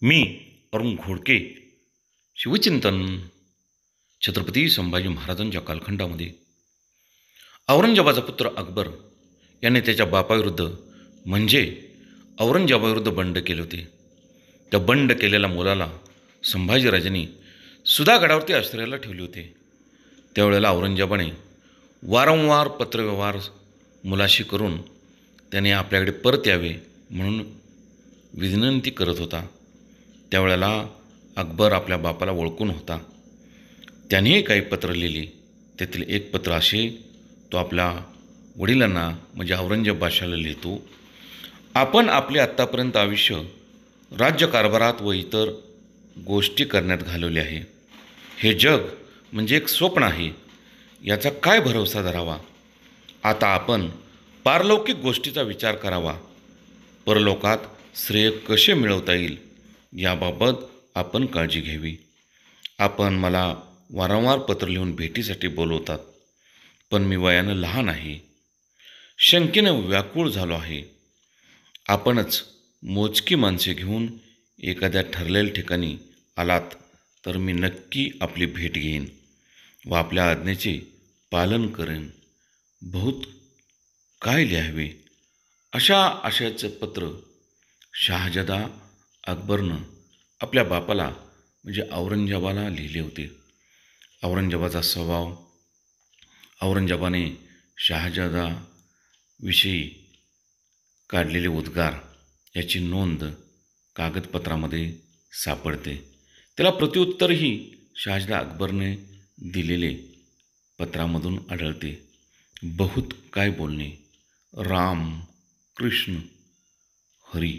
मी अरुण घोडके. शिवचिंतन. छत्रपती संभाजी महाराजांच्या कालखंडामध्ये औरंगजेबाचा पुत्र अकबर याने त्याच्या बापाविरुद्ध म्हणजे औरंगजेबाविरुद्ध बंड केले होते. त्या बंड केलेल्या मुलाला संभाजीराजांनी सुधागडावरती आश्रयाला ठेवले होते. त्यावेळेला औरंगजेबाने वारंवार पत्रव्यवहार मुलाशी करून त्याने आपल्याकडे परत यावे म्हणून विनंती करत होता. त्यावेळेला अकबर आपल्या बापाला ओळखून होता. त्यानेही काही पत्र लिहिली. त्यातील एक पत्र असे तो आपल्या वडिलांना म्हणजे औरंगजेब बादशाला लिहितो. आपण आपले आत्तापर्यंत आयुष्य राज्यकारभारात व इतर गोष्टी करण्यात घालवले आहे. हे जग म्हणजे एक स्वप्न आहे. याचा काय भरवसा धरावा. आता आपण पारलौकिक गोष्टीचा विचार करावा. परलोकात श्रेय कसे मिळवता येईल याबाबत आपण काळजी घ्यावी. आपण मला वारंवार पत्र लिहून भेटीसाठी बोलवतात, पण मी वयानं लहान आहे. शंकेनं व्याकुळ झालो आहे. आपणच मोजकी माणसे घेऊन एखाद्या ठरलेल्या ठिकाणी आलात तर मी नक्की आपली भेट घेईन व आपल्या आज्ञेचे पालन करेन. बहुत काय लिहावे अशा आशयाचं पत्र शहाजादा अकबरनं आपल्या बापाला म्हणजे औरंगजेबाला लिहिले होते. औरंगजेबाचा स्वभाव, औरंगजेबाने शहाजादाविषयी काढलेले उद्गार याची नोंद कागदपत्रामध्ये सापडते. त्याला प्रत्युत्तरही शहाजादा अकबरने दिलेले पत्रामधून आढळते. बहुत काय बोलणे. राम, कृष्ण, हरी